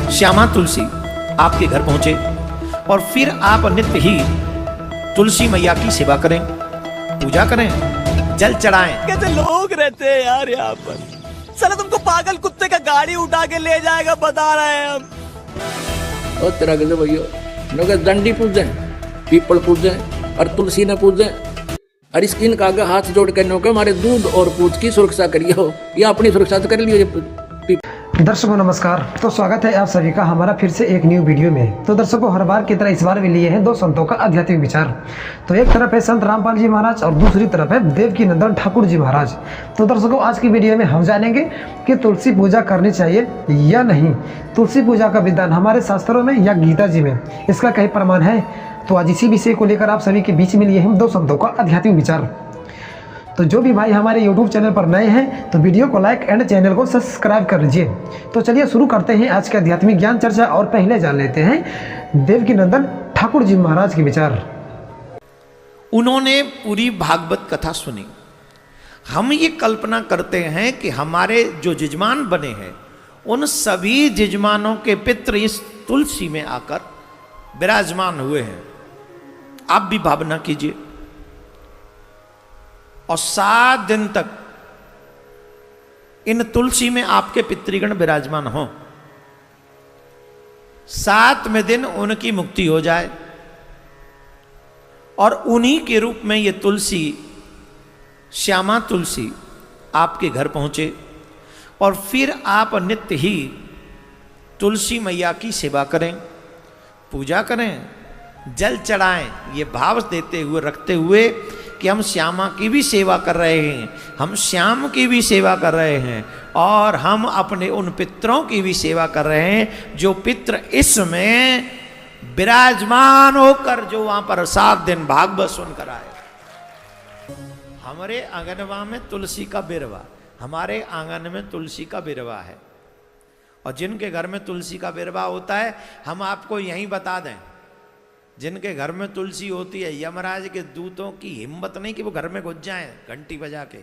श्यामा तुलसी आपके घर पहुंचे और फिर आप नित्य ही तुलसी मैया की सेवा करें, पूजा करें, जल चढ़ाएं। कैसे लोग रहते हैं यार यहाँ पर। साला तुमको पागल कुत्ते का गाड़ी उठा के ले जाएगा बता रहे हैं हम। और तेरा कहते भैया नगर दंडी पूजें, पीपल पूजें और तुलसी ने पूजें और इनका आगे हाथ जोड़ कर नौके हमारे दूध और पूज की सुरक्षा करिए हो या अपनी सुरक्षा तो कर लियो। दर्शकों नमस्कार। तो स्वागत है आप सभी का हमारा फिर से एक न्यू वीडियो में। तो दर्शकों हर बार की तरह इस बार भी लिए हैं दो संतों का आध्यात्मिक विचार। तो एक तरफ है संत रामपाल जी महाराज और दूसरी तरफ है देवकी नंदन ठाकुर जी महाराज। तो दर्शकों आज की वीडियो में हम जानेंगे कि तुलसी पूजा करनी चाहिए या नहीं, तुलसी पूजा का विधान हमारे शास्त्रों में या गीता जी में, इसका कई प्रमाण है। तो आज इसी विषय को लेकर आप सभी के बीच में लिए हम दो संतों का आध्यात्मिक विचार। तो जो भी भाई हमारे YouTube चैनल पर नए हैं तो वीडियो को लाइक एंड चैनल को सब्सक्राइब कर लीजिए। तो चलिए शुरू करते हैं आज के आध्यात्मिक ज्ञान चर्चा और पहले जान लेते हैं देवकी नंदन ठाकुर जी महाराज के विचार। उन्होंने पूरी भागवत कथा सुनी। हम ये कल्पना करते हैं कि हमारे जो जजमान बने हैं उन सभी जजमानों के पितृ इस तुलसी में आकर विराजमान हुए हैं। आप भी भावना कीजिए और 7 दिन तक इन तुलसी में आपके पितृगण विराजमान हों। 7वें दिन उनकी मुक्ति हो जाए और उन्हीं के रूप में ये तुलसी श्यामा तुलसी आपके घर पहुंचे और फिर आप नित्य ही तुलसी मैया की सेवा करें, पूजा करें, जल चढ़ाएं, ये भाव देते हुए रखते हुए कि हम श्यामा की भी सेवा कर रहे हैं, हम श्याम की भी सेवा कर रहे हैं और हम अपने उन पितरों की भी सेवा कर रहे हैं जो पितर इसमें विराजमान होकर जो वहां पर 7 दिन भागवत सुनकर आए। हमारे आंगनवा में तुलसी का बिरवा, हमारे आंगन में तुलसी का बिरवा है और जिनके घर में तुलसी का बिरवा होता है हम आपको यहीं बता दें, जिनके घर में तुलसी होती है यमराज के दूतों की हिम्मत नहीं कि वो घर में घुस जाएं घंटी बजा के।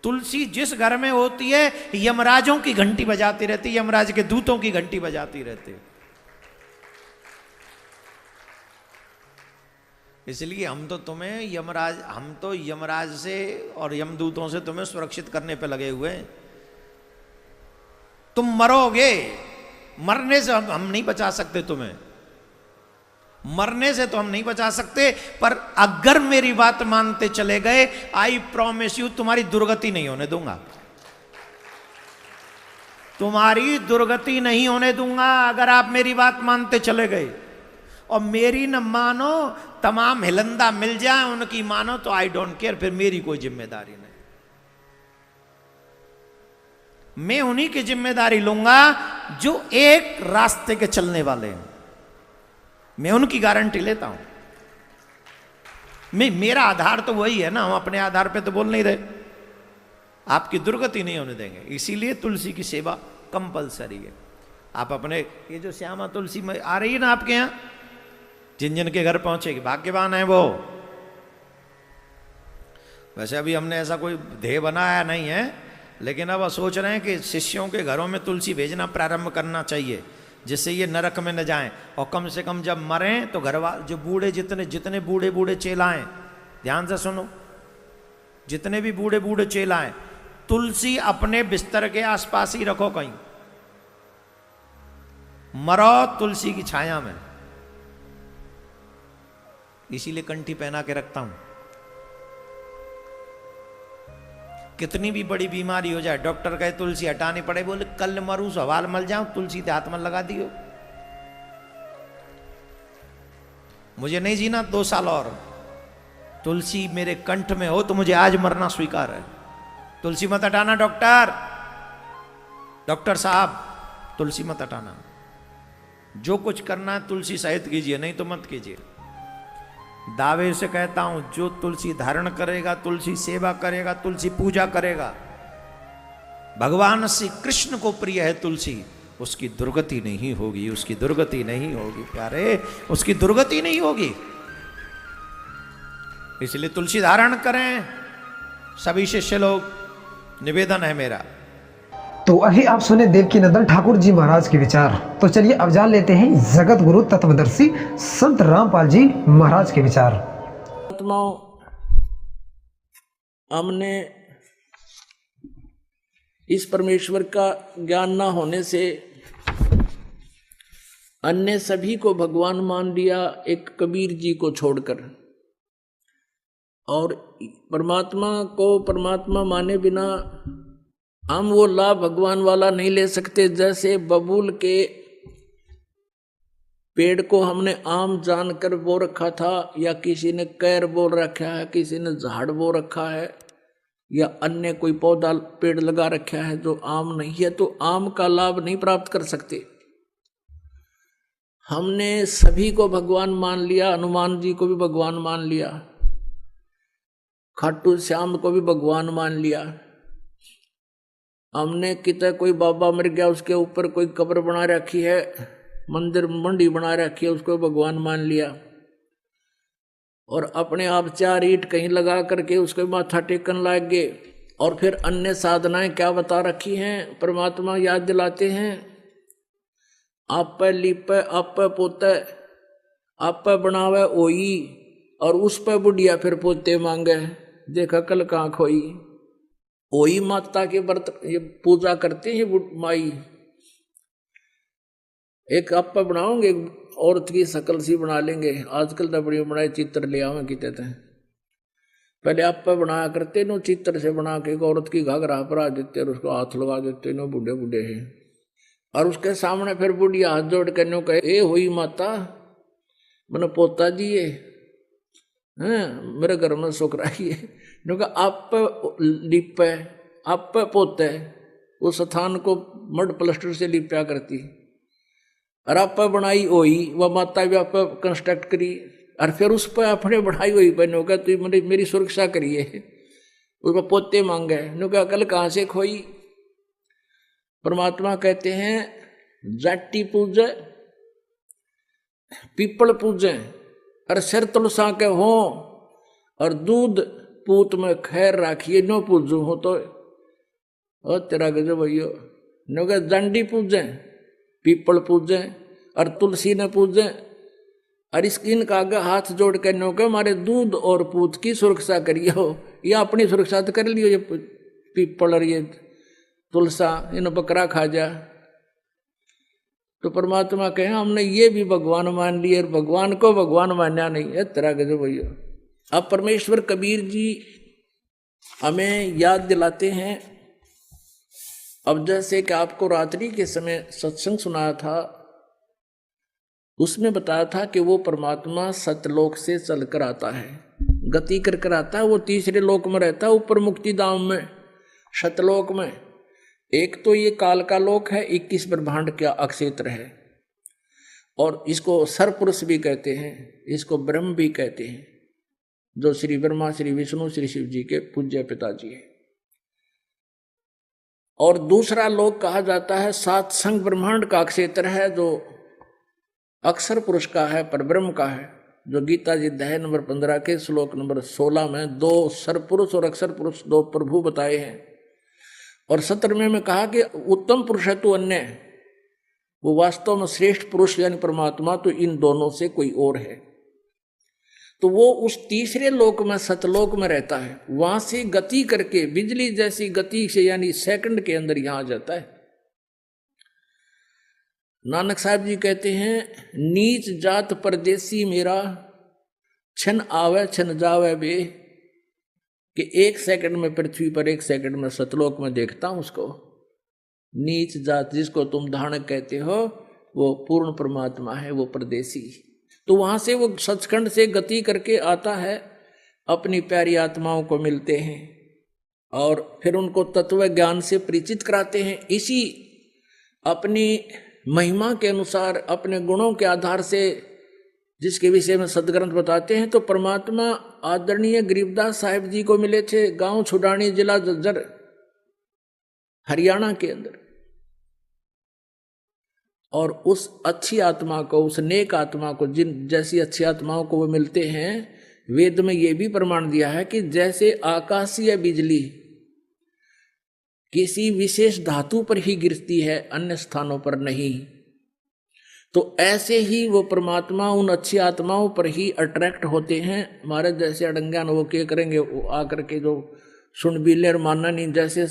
तुलसी जिस घर में होती है यमराजों की घंटी बजाती रहती है, यमराज के दूतों की घंटी बजाती रहती है। इसलिए हम तो यमराज से और यमदूतों से तुम्हें सुरक्षित करने पे लगे हुए हैं। तुम मरोगे, मरने से हम नहीं बचा सकते तुम्हें, मरने से तो हम नहीं बचा सकते, पर अगर मेरी बात मानते चले गए आई प्रॉमिस यू तुम्हारी दुर्गति नहीं होने दूंगा, तुम्हारी दुर्गति नहीं होने दूंगा अगर आप मेरी बात मानते चले गए। और मेरी न मानो, तमाम हिलंदा मिल जाए उनकी मानो तो आई डोंट केयर, फिर मेरी कोई जिम्मेदारी नहीं। मैं उन्हीं की जिम्मेदारी लूंगा जो एक रास्ते के चलने वाले हैं, मैं उनकी गारंटी लेता हूं। मेरा आधार तो वही है ना, हम अपने आधार पे तो बोल नहीं रहे। आपकी दुर्गति नहीं होने देंगे, इसीलिए तुलसी की सेवा कंपलसरी है। आप अपने ये जो श्यामा तुलसी में आ रही है ना आपके यहां, जिन जिन के घर पहुंचेगी भाग्यवान है वो। वैसे अभी हमने ऐसा कोई ध्येय बनाया नहीं है, लेकिन अब सोच रहे हैं कि शिष्यों के घरों में तुलसी भेजना प्रारंभ करना चाहिए जिससे ये नरक में न जाएं और कम से कम जब मरें तो घरवाले जो बूढ़े जितने बूढ़े बूढ़े चेलाएं, ध्यान से सुनो, जितने भी बूढ़े बूढ़े चेलाएं तुलसी अपने बिस्तर के आसपास ही रखो, कहीं मरो तुलसी की छाया में। इसीलिए कंठी पहना के रखता हूं। कितनी भी बड़ी बीमारी हो जाए, डॉक्टर कहे तुलसी हटानी पड़े, बोले कल मरू सवाल मल जाऊं, तुलसी ते हाथ में लगा दियो। मुझे नहीं जीना 2 साल और, तुलसी मेरे कंठ में हो तो मुझे आज मरना स्वीकार है। तुलसी मत हटाना डॉक्टर साहब, तुलसी मत हटाना। जो कुछ करना है तुलसी सहित कीजिए, नहीं तो मत कीजिए। दावे से कहता हूं, जो तुलसी धारण करेगा, तुलसी सेवा करेगा, तुलसी पूजा करेगा, भगवान श्री कृष्ण को प्रिय है तुलसी, उसकी दुर्गति नहीं होगी, उसकी दुर्गति नहीं होगी प्यारे, उसकी दुर्गति नहीं होगी। इसलिए तुलसी धारण करें सभी शिष्य लोग, निवेदन है मेरा। तो अभी आप सुने देवकी नंदन ठाकुर जी महाराज के विचार। तो चलिए अब जान लेते हैं जगत गुरु तत्वदर्शी संत रामपाल जी महाराज के विचार। आत्माओं, हमने इस परमेश्वर का ज्ञान ना होने से अन्य सभी को भगवान मान लिया, एक कबीर जी को छोड़कर, और परमात्मा को परमात्मा माने बिना हम वो लाभ भगवान वाला नहीं ले सकते। जैसे बबूल के पेड़ को हमने आम जानकर बो रखा था, या किसी ने कैर बो रखा है, किसी ने झाड़ बो रखा है, या अन्य कोई पौधा पेड़ लगा रखा है जो आम नहीं है, तो आम का लाभ नहीं प्राप्त कर सकते। हमने सभी को भगवान मान लिया, हनुमान जी को भी भगवान मान लिया, खाटू श्याम को भी भगवान मान लिया। हमने कितना कोई बाबा मर गया, उसके ऊपर कोई कब्र बना रखी है, मंदिर मंडी बना रखी है, उसको भगवान मान लिया, और अपने आप 4 ईंट कहीं लगा करके उसको माथा टेकन लग गए। और फिर अन्य साधनाएं क्या बता रखी हैं, परमात्मा याद दिलाते हैं, आप पे लीपे, आप पे पोते, आप पे बनावे ओई, और उस पे बुढ़िया फिर पोते मांगे, देखा कल कहाँ खोई। ओई माता के व्रत ये पूजा करते हैं माई। एक आप पे बनाओगे, औरत की शकल सी बना लेंगे, आजकल तो बड़ी बनाए चित्र ले आवे की कहते हैं, पहले आप पे बनाया करते नो, चित्र से बना के एक औरत की घाघरा पर आ देते और उसको हाथ लगा देते नो, बूढ़े बूढ़े हैं, और उसके सामने फिर बुढ़िया हाथ जोड़ के नो कहे, ए हुई माता मैंने पोता जी ये मेरे घर में सुख रही है, आप लिपे, आप पोते, उस स्थान को मड प्लास्टर से लिपया करती, और आप बनाई हुई वह माता भी आप कंस्ट्रक्ट करी, और फिर उस पर अपने बढ़ाई हुई बहनों का तो मेरी सुरक्षा करिए, उसमें पोते मांगे, नुका कल कहाँ से खोई। परमात्मा कहते हैं जाटी पूजे, पीपल पूजे, और सिर तुलसा के हो, और दूध पूत में खैर राखिए, नो पूजू हो तो ओ तेरा गजब भैया, नो के दंडी पूजे, पीपल पूजे, और तुलसी ने पूजे, और इनका आगे हाथ जोड़ के नो के हमारे दूध और पूत की सुरक्षा करिए हो, या अपनी सुरक्षा तो कर लियो, ये पीपल और ये तुलसा इन बकरा खा जा। तो परमात्मा कहे हमने ये भी भगवान मान लिए, और भगवान को भगवान मानना नहीं है, तेरा गजब भैया। अब परमेश्वर कबीर जी हमें याद दिलाते हैं। अब जैसे कि आपको रात्रि के समय सत्संग सुनाया था, उसमें बताया था कि वो परमात्मा सतलोक से चलकर आता है, गति कर कर आता है, वो तीसरे लोक में रहता है, ऊपर मुक्ति धाम में, सतलोक में। एक तो ये काल का लोक है, 21 ब्रह्मांड का अक्षेत्र है, और इसको सरपुरुष भी कहते हैं, इसको ब्रह्म भी कहते हैं, जो श्री ब्रह्मा, श्री विष्णु, श्री शिव जी के पूज्य पिताजी है। और दूसरा लोक कहा जाता है सात संग ब्रह्मांड का क्षेत्र है, जो अक्षर पुरुष का है, परब्रह्म का है, जो गीता जी अध्याय नंबर 15 के श्लोक नंबर 16 में 2 सरपुरुष और अक्षर पुरुष 2 प्रभु बताए हैं। और 17वें में कहा कि उत्तम पुरुष है तो अन्य, वो वास्तव में श्रेष्ठ पुरुष यानी परमात्मा तो इन दोनों से कोई और है। तो वो उस तीसरे लोक में सतलोक में रहता है, वहां से गति करके बिजली जैसी गति से यानी सेकंड के अंदर यहां आ जाता है। नानक साहब जी कहते हैं नीच जात परदेसी मेरा, छन आवे छन जावे बे, कि 1 सेकंड में पृथ्वी पर 1 सेकंड में सतलोक में देखता हूं उसको। नीच जात जिसको तुम धानक कहते हो वो पूर्ण परमात्मा है, वो परदेसी। तो वहां से वो सचखंड से गति करके आता है, अपनी प्यारी आत्माओं को मिलते हैं और फिर उनको तत्व ज्ञान से परिचित कराते हैं। इसी अपनी महिमा के अनुसार, अपने गुणों के आधार से जिसके विषय में सदग्रंथ बताते हैं, तो परमात्मा आदरणीय गरीबदास साहिब जी को मिले थे, गांव छुडानी, जिला जज्जर, हरियाणा के अंदर। और उस अच्छी आत्मा को, उस नेक आत्मा को, जिन जैसी अच्छी आत्माओं को वो मिलते हैं, वेद में ये भी प्रमाण दिया है कि जैसे आकाशीय बिजली किसी विशेष धातु पर ही गिरती है, अन्य स्थानों पर नहीं। तो ऐसे ही वो परमात्मा उन अच्छी आत्माओं पर ही अट्रैक्ट होते हैं। हमारे जैसे अड़ंगान वो क्या करेंगे, वो आकर के जो सुनबीले मानना नहीं, जैसे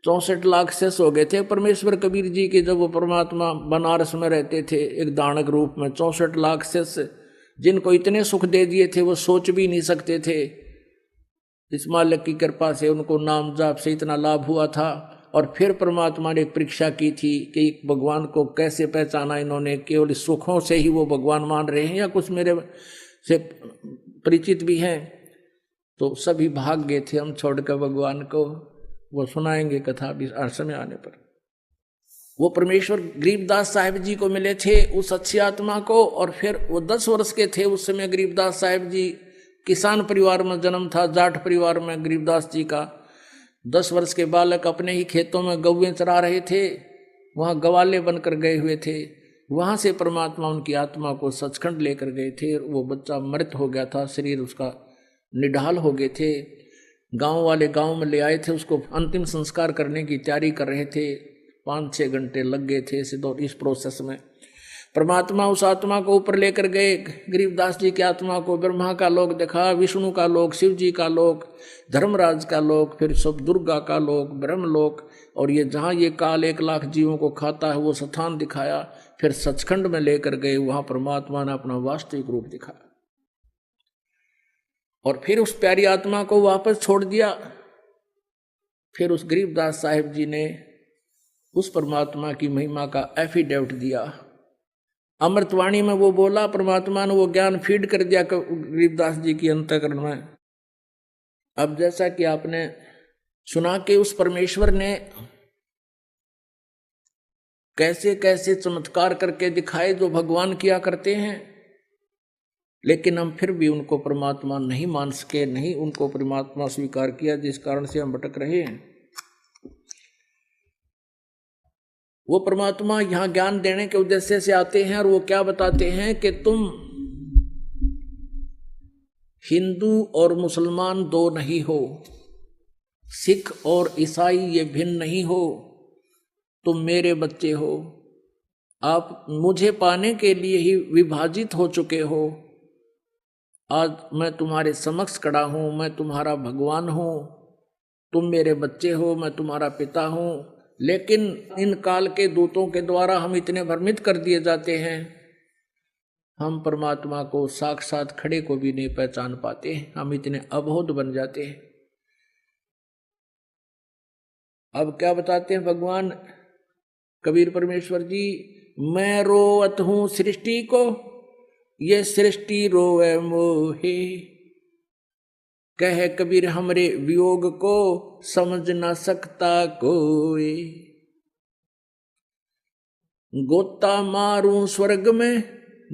64 लाख शिष्य हो गए थे परमेश्वर कबीर जी के, जब वो परमात्मा बनारस में रहते थे एक दानक रूप में। 64 लाख शिष्य जिनको इतने सुख दे दिए थे वो सोच भी नहीं सकते थे। इस मालिक की कृपा से उनको नाम जाप से इतना लाभ हुआ था। और फिर परमात्मा ने एक परीक्षा की थी कि भगवान को कैसे पहचाना इन्होंने, केवल सुखों से ही वो भगवान मान रहे हैं या कुछ मेरे से परिचित भी हैं। तो सभी भाग गए थे हम छोड़कर भगवान को। वो सुनाएंगे कथा भी समय आने पर। वो परमेश्वर गरीबदास साहिब जी को मिले थे, उस अच्छी आत्मा को। और फिर वो 10 वर्ष के थे उस समय। गरीबदास साहिब जी किसान परिवार में जन्म था, जाट परिवार में गरीबदास जी का। 10 वर्ष के बालक अपने ही खेतों में गौवें चरा रहे थे, वहाँ गवाले बनकर गए हुए थे। वहाँ से परमात्मा उनकी आत्मा को सचखंड लेकर गए थे। वो बच्चा मृत हो गया था, शरीर उसका निढाल हो गए थे। गांव वाले गांव में ले आए थे, उसको अंतिम संस्कार करने की तैयारी कर रहे थे। 5-6 घंटे लग गए थे इस प्रोसेस में। परमात्मा उस आत्मा को ऊपर लेकर गए। गरीबदास जी की आत्मा को ब्रह्मा का लोक दिखा, विष्णु का लोक, शिव जी का लोक, धर्मराज का लोक, फिर सब दुर्गा का लोक, ब्रह्मलोक, और ये जहाँ ये काल 1 लाख जीवों को खाता है वो स्थान दिखाया। फिर सचखंड में लेकर गए, वहाँ परमात्मा ने अपना वास्तविक रूप दिखाया। और फिर उस प्यारी आत्मा को वापस छोड़ दिया। फिर उस गरीबदास साहिब जी ने उस परमात्मा की महिमा का एफिडेविट दिया। अमृतवाणी में वो बोला, परमात्मा ने वो ज्ञान फीड कर दिया गरीबदास जी की अंतःकरण में। अब जैसा कि आपने सुना कि उस परमेश्वर ने कैसे कैसे चमत्कार करके दिखाए जो भगवान किया करते हैं, लेकिन हम फिर भी उनको परमात्मा नहीं मान सके, नहीं उनको परमात्मा स्वीकार किया, जिस कारण से हम भटक रहे हैं। वो परमात्मा यहाँ ज्ञान देने के उद्देश्य से आते हैं और वो क्या बताते हैं कि तुम हिंदू और मुसलमान 2 नहीं हो, सिख और ईसाई ये भिन्न नहीं हो, तुम मेरे बच्चे हो। आप मुझे पाने के लिए ही विभाजित हो चुके हो। आज मैं तुम्हारे समक्ष खड़ा हूं, मैं तुम्हारा भगवान हूं, तुम मेरे बच्चे हो, मैं तुम्हारा पिता हूं। लेकिन इन काल के दूतों के द्वारा हम इतने भ्रमित कर दिए जाते हैं, हम परमात्मा को साक्षात खड़े को भी नहीं पहचान पाते हैं, हम इतने अबोध बन जाते हैं। अब क्या बताते हैं भगवान कबीर परमेश्वर जी, मैं रोवत हूं सृष्टि को, ये सृष्टि रोवे मोहे। कह कबीर हमरे वियोग को, समझ ना सकता कोई। गोता मारूं स्वर्ग में,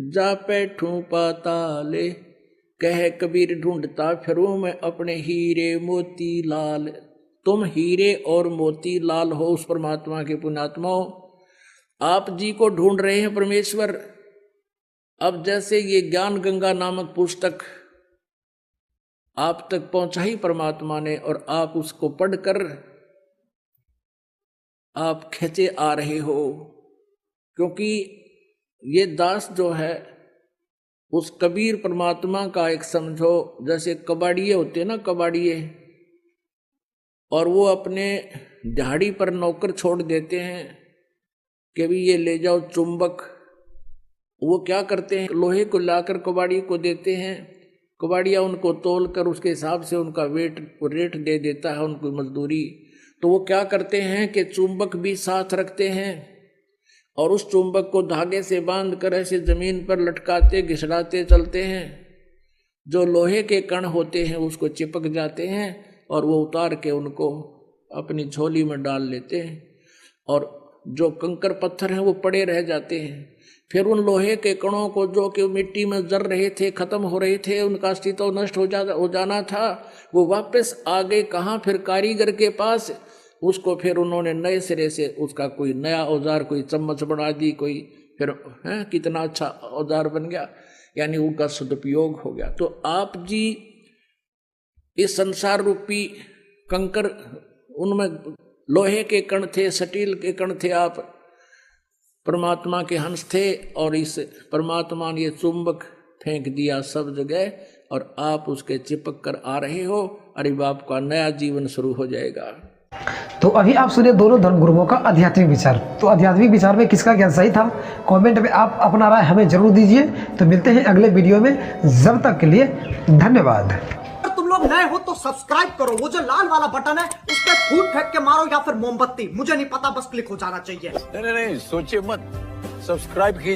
जा बैठूं पाताले। कह कबीर ढूंढता फिरूं मैं अपने हीरे मोती लाल। तुम हीरे और मोती लाल हो उस परमात्मा के पुण्यात्माओं। आप जी को ढूंढ रहे हैं परमेश्वर। अब जैसे ये ज्ञान गंगा नामक पुस्तक आप तक पहुंचा ही परमात्मा ने, और आप उसको पढ़कर आप खींचे आ रहे हो, क्योंकि ये दास जो है उस कबीर परमात्मा का एक समझो जैसे कबाड़िए होते हैं ना, कबाड़िए, और वो अपने दिहाड़ी पर नौकर छोड़ देते हैं कि भी ये ले जाओ चुंबक। वो क्या करते हैं, लोहे को लाकर कबाड़ी को देते हैं, कबाड़िया उनको तोल कर उसके हिसाब से उनका रेट दे देता है उनको मजदूरी। तो वो क्या करते हैं कि चुंबक भी साथ रखते हैं और उस चुंबक को धागे से बांध कर ऐसे जमीन पर लटकाते घिसड़ाते चलते हैं। जो लोहे के कण होते हैं उसको चिपक जाते हैं और वो उतार के उनको अपनी झोली में डाल लेते हैं, और जो कंकर पत्थर हैं वो पड़े रह जाते हैं। फिर उन लोहे के कणों को जो कि मिट्टी में जर रहे थे, खत्म हो रहे थे, उनका अस्तित्व नष्ट हो जाना था, वो वापस आ गए कहाँ, फिर कारीगर के पास। उसको फिर उन्होंने नए सिरे से उसका कोई नया औजार, कोई चम्मच बना दी, कोई फिर कितना अच्छा औजार बन गया, यानी उनका सदुपयोग हो गया। तो आप जी इस संसार रूपी कंकर उनमें लोहे के कण थे, स्टील के कण थे, आप परमात्मा के हंस थे और इस परमात्मा ने ये चुंबक फेंक दिया सब जगह और आप उसके चिपक कर आ रहे हो। अरे बाप का नया जीवन शुरू हो जाएगा। तो अभी आप सुने दोनों धर्मगुरुओं का आध्यात्मिक विचार। तो आध्यात्मिक विचार में किसका ज्ञान सही था, कमेंट में आप अपना राय हमें जरूर दीजिए। तो मिलते हैं अगले वीडियो में, जब तक के लिए धन्यवाद। अगर तुम लोग नए हो तो सब्सक्राइब करो, वो जो लाल वाला बटन है उस पर फूट फेंक के मारो या फिर मोमबत्ती, मुझे नहीं पता, बस क्लिक हो जाना चाहिए। नहीं, सोचिए मत, सब्सक्राइब कीजिए।